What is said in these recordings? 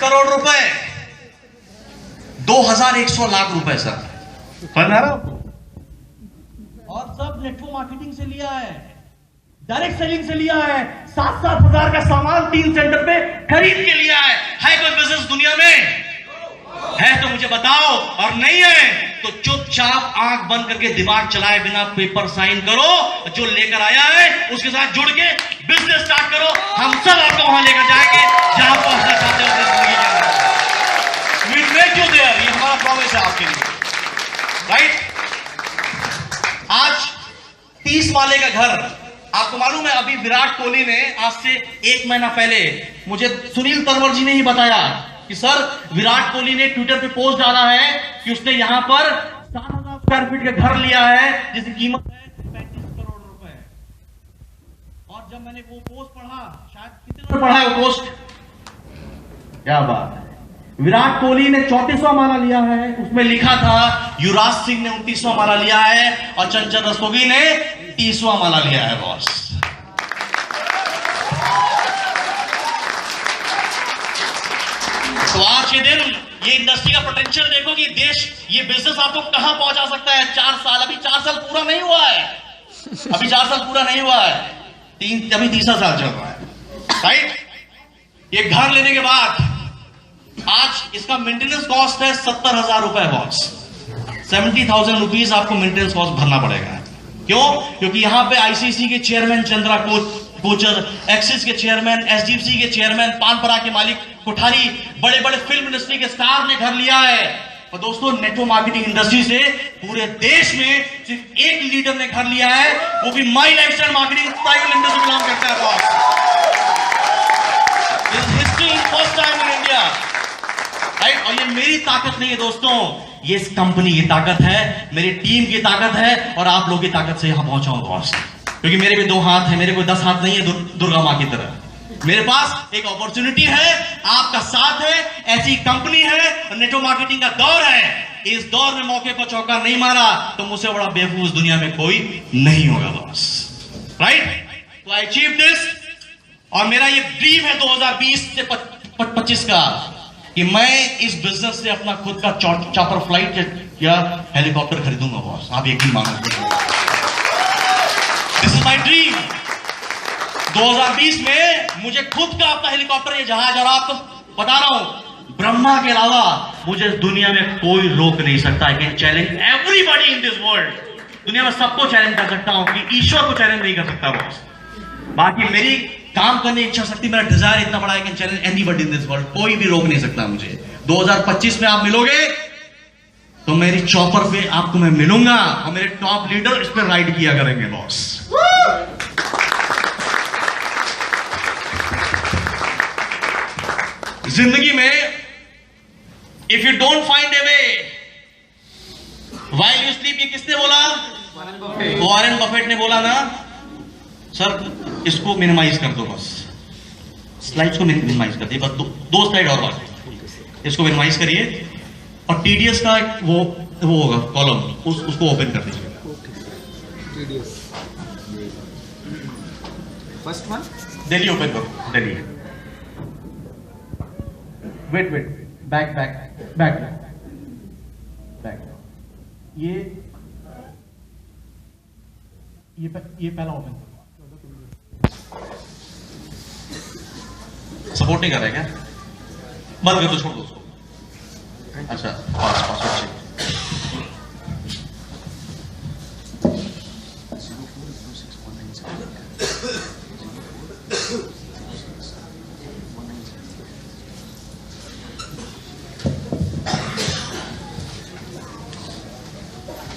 करोड़ रुपए, 2100 लाख रुपए सर, समझ आ रहा है? और सब नेटवर्क मार्केटिंग से लिया है, डायरेक्ट सेलिंग से लिया है, 7-7 हजार का सामान 3 सेंटर पे खरीद के लिया है कोई बिजनेस दुनिया में? है तो मुझे बताओ, और नहीं है तो चुपचाप आंख बंद करके दिमाग चलाए बिना पेपर साइन करो, जो लेकर आया है उसके साथ जुड़ के बिजनेस स्टार्ट करो। हम सब आपको वहां लेकर जाएंगे जहां पहुंचना चाहते हो अपनी जिंदगी के अंदर। वी मेक यू देयर, ये हमारा प्रॉमिस है आपके लिए, राइट? आज 30 माले का घर, आपको मालूम है अभी विराट कोहली ने आज से 1 महीना पहले मुझे सुनील तंवर जी ने ही बताया कि सर विराट कोहली ने ट्विटर पे पोस्ट डाला है कि उसने यहां पर 7,000 स्क्वायर फीट का घर लिया है जिसकी कीमत है 35 करोड़ रुपए। और जब मैंने वो पोस्ट पढ़ा, शायद कितने लोगों ने पढ़ा है वो पोस्ट? क्या बात है, विराट कोहली ने 34वां माला लिया है, उसमें लिखा था युवराज सिंह ने 29वां माला लिया है और चंचल रस्तोगी ने 30वां माला लिया है बॉस। तो आज के दिन ये इंडस्ट्री का पोटेंशियल देखो कि देश, ये बिजनेस आपको कहां पहुंचा सकता है। 4 साल, अभी 4 साल पूरा नहीं हुआ है, अभी 4 साल पूरा नहीं हुआ है, अभी 3 साल चल रहा है, राइट? ये घर लेने के बाद आज इसका मेंटेनेंस कॉस्ट है 70,000 रुपए बॉस। 70,000 रुपीज आपको मेंटेनेंस कॉस्ट भरना पड़ेगा। क्यों? क्योंकि यहां पे आईसीसी के चेयरमैन चंद्रा कोचर, एक्सिस के चेयरमैन, एसडीएफसी के चेयरमैन, पानपरा के मालिक कोठारी, बड़े बड़े फिल्म इंडस्ट्री के स्टार ने घर लिया है। और दोस्तों नेटवर्क मार्केटिंग इंडस्ट्री से पूरे देश में सिर्फ एक लीडर ने घर लिया है, वो भी माई लाइफस्टाइल मार्केटिंग प्राइवेट लिमिटेड से बिलोंग करता है boss. History first time in India, right? और ये मेरी ताकत नहीं है दोस्तों, ये इस कंपनी की ताकत है, मेरी टीम की ताकत है और आप लोगों की ताकत से यहां पहुंचा हूं बॉस। क्योंकि मेरे भी 2 हाथ है, मेरे कोई 10 हाथ नहीं है दुर्गा मां की तरह। मेरे पास एक अपॉर्चुनिटी है, आपका साथ है, ऐसी कंपनी है, नेटवर्क मार्केटिंग का दौर है। इस दौर में मौके पर चौका नहीं मारा तो मुझसे बड़ा बेवकूफ दुनिया में कोई नहीं होगा बॉस, राइट? तो आई अचीव दिस, और मेरा ये ड्रीम है 2020 से 25 का कि मैं इस बिजनेस से अपना खुद का चॉपर फ्लाइट या हेलीकॉप्टर खरीदूंगा बॉस। आप यकीन मानो, दिस इज माय ड्रीम। 2020 में मुझे खुद का अपना हेलीकॉप्टर, ये जहाज, और आपको बता रहा हूं ब्रह्मा के अलावा मुझे दुनिया में कोई रोक नहीं सकता। I can challenge everybody in this world. दुनिया में सबको चैलेंज कर सकता हूं कि ईश्वर को चैलेंज नहीं कर सकता बॉस। बाकी मेरी काम करने की इच्छा शक्ति, मेरा डिजायर इतना बड़ा है कि challenge anybody in this world, कोई भी रोक नहीं सकता मुझे। 2025 में आप मिलोगे तो मेरी चॉपर पे आपको मैं मिलूंगा और मेरे टॉप लीडर इस पे राइड किया करेंगे बॉस। जिंदगी में if you don't find A way while you sleep, ये किसने बोला? वॉरेन बफेट ने बोला ना। सर इसको मिनिमाइज कर दो बस, स्लाइड्स को मिनिमाइज कर दिए, बस 2 स्लाइड और बाकी, इसको मिनिमाइज करिए और टीडीएस का वो होगा कॉलम, उसको ओपन कर दीजिए। फर्स्ट वन दिल्ली ओपन करो, Delhi. Wait back back back back. ये पहला ओपन करो। सपोर्ट नहीं कर रहा है क्या? बंद कर दो, छोड़ दो उसको। अच्छा, पासवर्ड चाहिए।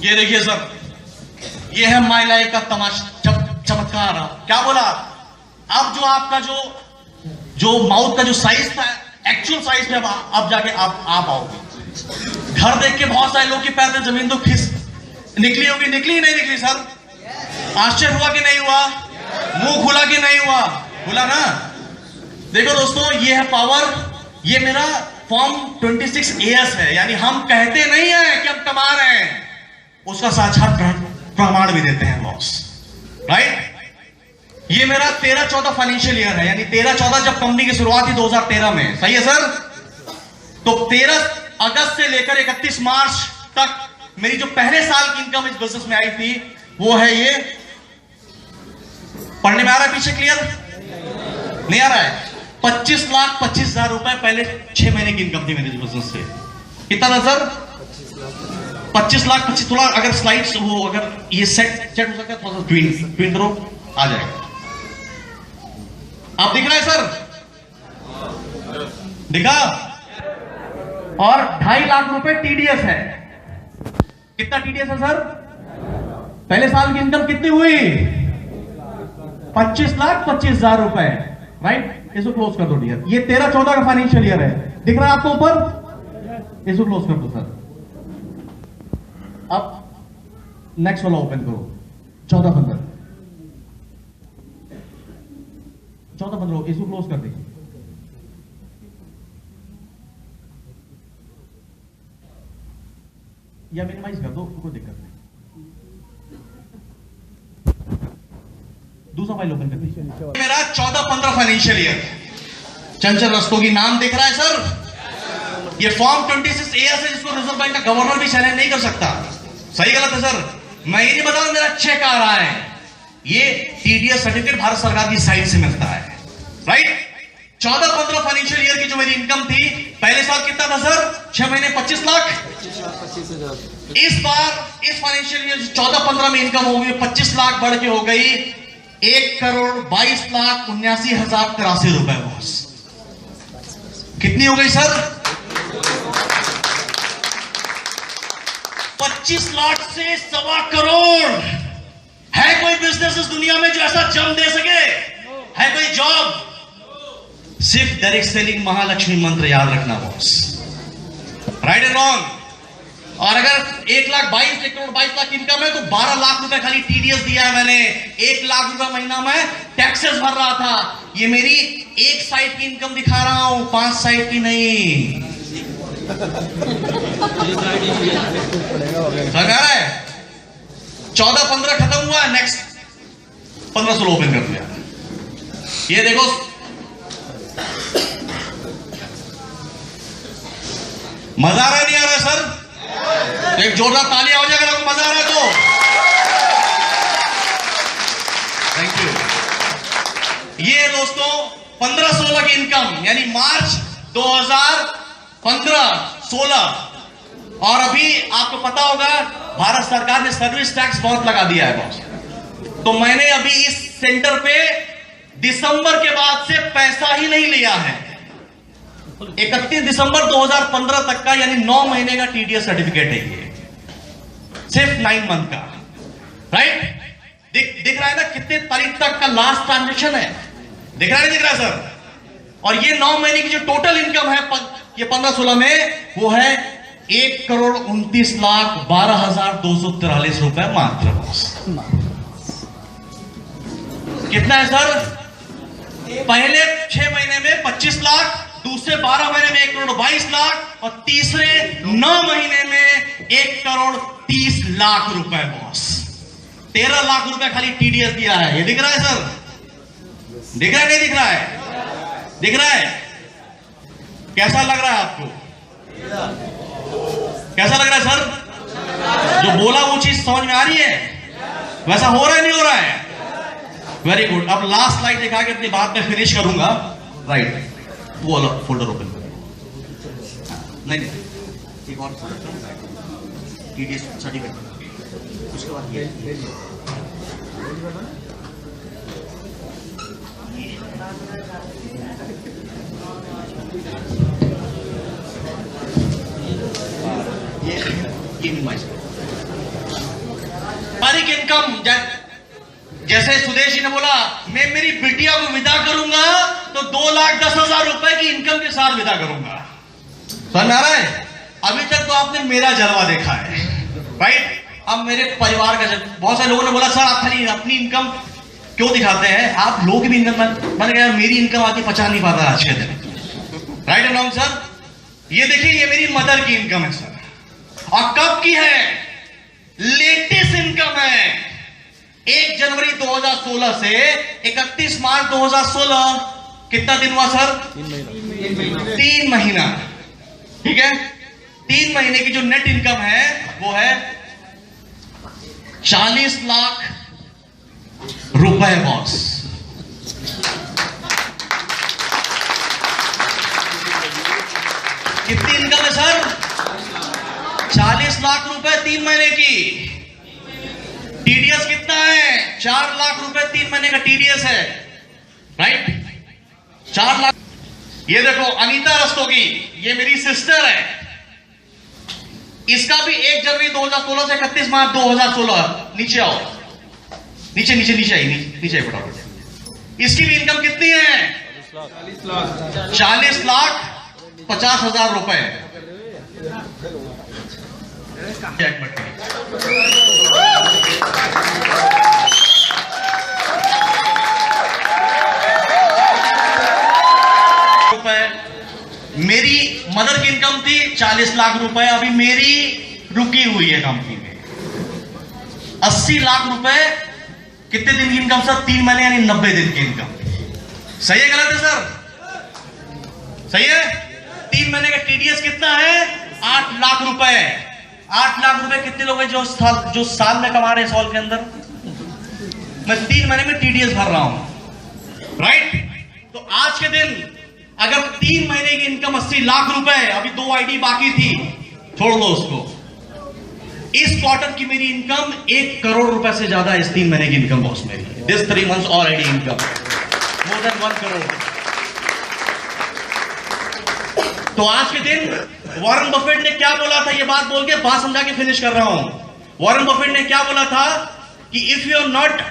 ये देखिए सर, ये है माई लाइफ का चमत्कार। क्या बोला? अब जो आपका जो माउथ का जो साइज था, एक्चुअल साइज में अब जाके आप आओगे। घर देख के बहुत सारे लोग के पैर में जमीन तो खिस निकली होगी, निकली नहीं निकली सर? आश्चर्य हुआ कि नहीं हुआ? मुंह खुला कि नहीं हुआ? खुला ना। देखो दोस्तों, ये है पावर, ये मेरा फॉर्म 26 AS है, यानी हम कहते नहीं है कि हम कमा रहे हैं, उसका साक्षात प्रमाण भी देते हैं बॉस, राइट? ये मेरा 13-14 फाइनेंशियल ईयर है, यानी 13-14 जब कंपनी की शुरुआत थी 2013 में, सही है सर? तो 13 अगस्त से लेकर 31 मार्च तक मेरी जो पहले साल की इनकम इस बिजनेस में आई थी वो है ये। पढ़ने में आ रहा है? पीछे क्लियर नहीं आ रहा है? 25,25,000 रुपए पहले 6 महीने की इनकम थी मेरे बिजनेस से। कितना था सर? 25,25,000। थोड़ा अगर स्लाइड्स वो अगर ये सेट हो सकता है, थोड़ा सा ट्विन करो, आ जाएगा। आप दिख रहा है सर? दिखा? और 2.5 लाख रुपए टीडीएस है। कितना टीडीएस है सर? पहले साल की इनकम कितनी हुई? 25,25,000 रुपए, राइट? इसको क्लोज कर दो डियर। ये 13-14 का फाइनेंशियल ईयर है, दिख रहा है आपको ऊपर? इसको क्लोज कर दो सर। अब नेक्स्ट वाला ओपन करो, 14-15, 14-15, इसको क्लोज कर दीजिए। या मिनिमाइज कर दो, कोई दिक्कत नहीं। दूसरा फाइल ओपन कर दीजिए। मेरा 14-15 फाइनेंशियल ईयर। चंचल रस्तोगी नाम दिख रहा है सर? ये फॉर्म 26A है जिसको रिजर्व बैंक का गवर्नर भी चैलेंज नहीं कर सकता। सही गलत है सर? मैं ये नहीं बता रहा मेरा चेक आ रहा है, ये टीडीएस सर्टिफिकेट भारत सरकार की साइट से मिलता है, राइट? 14-15 फाइनेंशियल ईयर की जो मेरी इनकम थी, पहले साल कितना था सर? 6 महीने 25 लाख। इस बार इस फाइनेंशियल ईयर 14-15 में इनकम हो गई 25 लाख बढ़ के हो गई 1,22,79,083 रुपए। बॉस कितनी हो गई सर? 25 लाख से 1.25 करोड़। है कोई बिजनेस इस दुनिया में जो ऐसा जम दे सके? है कोई जॉब? सिर्फ डायरेक्ट सेलिंग महालक्ष्मी मंत्र याद रखना बॉस, राइट एंड रॉन्ग। और अगर 1,22,00,000 इनकम है तो 12 लाख रुपए खाली टीडीएस दिया है मैंने। 1 लाख रुपए महीना में टैक्सेस भर रहा था। ये मेरी एक साइड की इनकम दिखा रहा हूं, 5 साइड की नहीं। समझ आ रहा है? 14-15 खत्म हुआ, नेक्स्ट 15-16 ओपन कर दिया। ये देखो, मजा आ रहा है नहीं आ रहा है सर? एक जोरदार तालियां हो जाएगा, अगर मजा आ रहा है तो। Thank you. ये दोस्तों 15-16 की इनकम, यानी मार्च 2015-16। और अभी आपको पता होगा भारत सरकार ने सर्विस टैक्स बहुत लगा दिया है बॉस। तो मैंने अभी इस सेंटर पे दिसंबर के बाद से पैसा ही नहीं लिया है। 31 दिसंबर 2015 तक का, यानी 9 महीने का टीडीएस सर्टिफिकेट है ये, सिर्फ 9 मंथ का, राइट? दिख रहा है ना कितने तारीख तक का लास्ट ट्रांजेक्शन है? दिख रहा है, दिख रहा है सर? और ये 9 महीने की जो टोटल इनकम है ये 15-16 में, वो है 1,29,12,243 रुपए मात्र। कितना है सर? पहले 6 महीने में 25 लाख, दूसरे 12 महीने में 1,22,00,000 और तीसरे 9 महीने में 1,30,00,000 रुपए बॉस। 13 लाख रुपए खाली टीडीएस दिया है। ये दिख रहा है सर? दिख रहा है नहीं दिख रहा है? दिख रहा है? कैसा लग रहा है आपको? कैसा लग रहा है सर? जो बोला वो चीज समझ में आ रही है? वैसा हो रहा है नहीं हो रहा है? Very good. अब लास्ट स्लाइड दिखा के अपनी बात में फिनिश करूंगा, राइट? वो वाला फोल्डर ओपन करो। नहीं एक और टीडीएस सर्टिफिकेट, उसके बाद ये तारीख इनकम, जैसे सुदेश जी ने बोला मैं मेरी बिटिया को विदा करूंगा तो 2,10,000 रुपए की इनकम के साथ विदा करूंगा। समझ आ रहा है? अभी तक तो आपने मेरा जलवा देखा है, राइट? अब मेरे परिवार का बहुत सारे लोगों ने बोला सर आप खाली अपनी इनकम क्यों दिखाते हैं, आप लोग भी इनकम। मैंने कहा मेरी इनकम आती पचा नहीं पाता आज के दिन, राइट एंड रॉन्ग सर? ये देखिए ये मेरी मदर की इनकम है सर। और कब की है? लेटेस्ट इनकम है। 1 जनवरी 2016 से 31 मार्च 2016, कितना दिन हुआ सर? 3 महीना। ठीक है, 3 महीने की जो नेट इनकम है वो है 40 लाख रुपए बॉस। कितनी इनकम है सर? 40 लाख रुपए 3 महीने की। टीडीएस कितना है? 4 लाख रुपए 3 महीने का टीडीएस है, राइट? 4 लाख। ये देखो अनीता रस्तोगी, ये मेरी सिस्टर है, इसका भी 1 जनवरी 2016 से 31 मार्च 2016। नीचे आओ, नीचे नीचे नीचे आई, नीचे आई फटाफट। इसकी भी इनकम कितनी है? 40 लाख 50,000 रुपए। मेरी मदर की इनकम थी 40 लाख रुपए, अभी मेरी रुकी हुई है कंपनी में। 80 लाख रुपए कितने दिन की इनकम सर? 3 महीने यानी 90 दिन की इनकम। सही है गलत है सर? सही है। 3 महीने का टीडीएस कितना है? 8 लाख रुपए। 8 लाख रुपए कितने लोग हैं जो साल में कमा रहे हैं? साल के अंदर मैं 3 महीने में टीडीएस भर रहा हूं, राइट? तो आज के दिन अगर 3 महीने की इनकम 80 लाख रुपए, अभी 2 आईडी बाकी थी, छोड़ दो उसको। इस क्वार्टर की मेरी इनकम 1 करोड़ रुपए से ज्यादा है। इस 3 महीने की इनकम बॉस मेरी, this 3 months already income more than 1 crore. तो आज के दिन वॉरेन बफेट ने क्या बोला था? ये बात बोल के बात समझा के फिनिश कर रहा हूं। वॉरेन बफेट ने क्या बोला था कि if you are not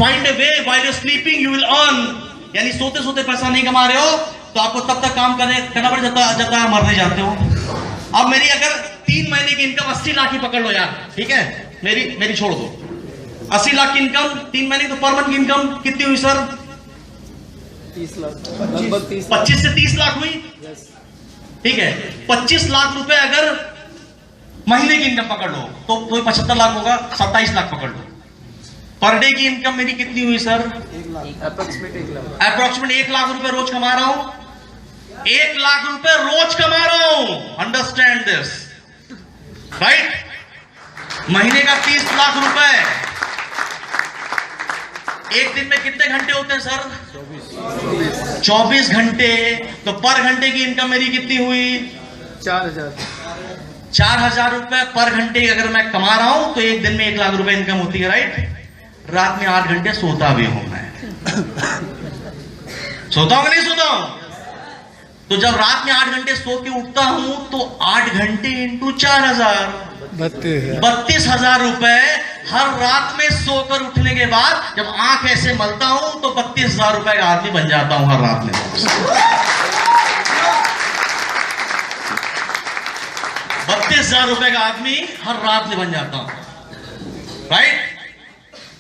find a way while you sleeping you will earn, यानी सोते सोते पैसा नहीं कमा रहे हो तो आपको तब तक काम करना पड़ जाता जब तक आप मरने जाते हो। अब मेरी अगर 3 महीने की इनकम 80 लाख की पकड़ लो यार, ठीक है, मेरी छोड़ दो। 80 लाख की इनकम 3 महीने, तो पर मंथ की इनकम कितनी हुई सर? 30 लाख, लगभग 25 से 30 लाख हुई, ठीक है। 25 लाख रुपए अगर महीने की इनकम पकड़ लो तो कोई 75 लाख होगा, 27 लाख पकड़ लो। पर डे की इनकम मेरी कितनी हुई सर? अप्रोक्सीमेट 1 लाख रुपए रोज कमा रहा हूं। 1 लाख रुपए रोज कमा रहा हूं, अंडरस्टैंड दिस, राइट? महीने का 30 लाख रुपए। एक दिन में कितने घंटे होते हैं सर? 24 घंटे। तो पर घंटे की इनकम मेरी कितनी हुई? 4,000 रुपए पर घंटे अगर मैं कमा रहा हूं तो एक दिन में 1 लाख रुपए इनकम होती है, राइट? रात में 8 घंटे सोता भी हूं मैं। सोता हूं कि नहीं सोता हूं? तो जब रात में 8 घंटे सो के उठता हूं तो 8 घंटे इंटू 4,000, 32,000 रुपए हर रात में सोकर उठने के बाद जब आंख ऐसे मलता हूं तो 32,000 रुपए का आदमी बन जाता हूं हर रात में। 32,000 रुपए का आदमी हर रात में बन जाता हूं, राइट?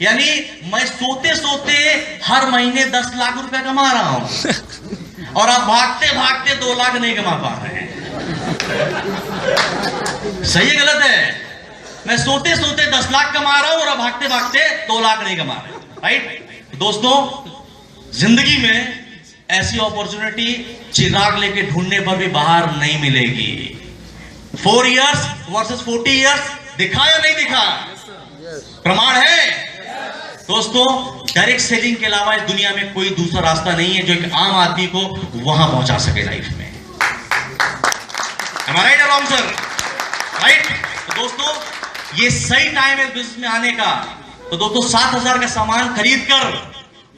यानी मैं सोते सोते हर महीने 10 लाख रुपए कमा रहा हूं और आप भागते भागते 2 लाख नहीं कमा पा रहे हैं। सही है गलत है? मैं सोते सोते 10 लाख कमा रहा हूं और आप भागते भागते 2 लाख नहीं कमा रहे, राइट? दोस्तों, जिंदगी में ऐसी अपॉर्चुनिटी चिराग लेके ढूंढने पर भी बाहर नहीं मिलेगी। 4 इयर्स वर्सेस 40 इयर्स, दिखा या नहीं दिखा? प्रमाण है दोस्तों। डायरेक्ट सेलिंग के अलावा इस दुनिया में कोई दूसरा रास्ता नहीं है जो एक आम आदमी को वहां पहुंचा सके लाइफ में। Am I right or wrong, sir? Right? तो दोस्तों, ये सही टाइम है बिजनेस में आने का। तो दोस्तों, 7,000 का सामान खरीद कर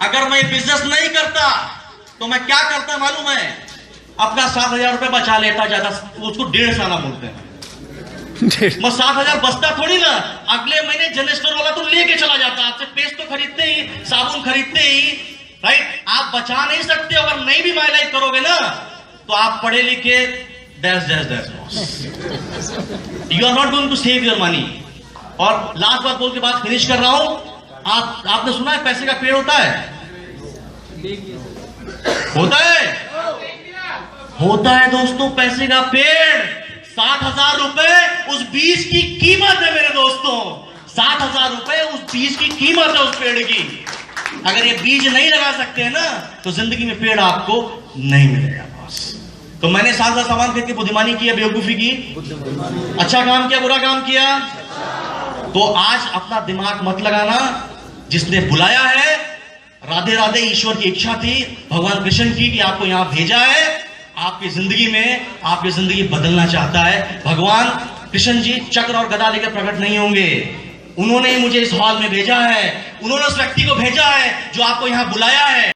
अगर मैं बिजनेस नहीं करता तो मैं क्या करता मालूम है? अपना 7,000 रुपए बचा लेता, ज्यादा उसको 1.5 साल बोलते हैं। मैं 7,000 बचता थोड़ी ना, अगले महीने जनरल स्टोर वाला तो लेके चला जाता। आपसे पेस्ट तो खरीदते ही, साबुन खरीदते ही, राइट? आप बचा नहीं सकते। अगर नहीं भी माइलाइज करोगे ना तो आप पढ़े लिखे you are not going to save your money. और लास्ट बात बोल के बात फिनिश कर रहा हूं। आपने सुना है पैसे का पेड़ होता है? होता है दोस्तों, पैसे का पेड़। 7,000 रुपए उस बीज की कीमत है मेरे दोस्तों। 7,000 रुपए उस बीज की कीमत है उस पेड़ की। अगर ये बीज नहीं लगा सकते हैं ना तो जिंदगी में पेड़ आपको नहीं मिलेगा बॉस। तो मैंने साथ सामान खरीद के बुद्धिमानी की, बेवकूफी की, अच्छा काम किया, बुरा काम किया। तो आज अपना दिमाग मत लगाना। जिसने बुलाया है, राधे राधे, ईश्वर की इच्छा थी, भगवान कृष्ण की, कि आपको यहां भेजा है, आपकी जिंदगी में, आपकी जिंदगी बदलना चाहता है। भगवान कृष्ण जी चक्र और गदा लेकर प्रकट नहीं होंगे। उन्होंने मुझे इस हॉल में भेजा है, उन्होंने उस व्यक्ति को भेजा है जो आपको यहां बुलाया है।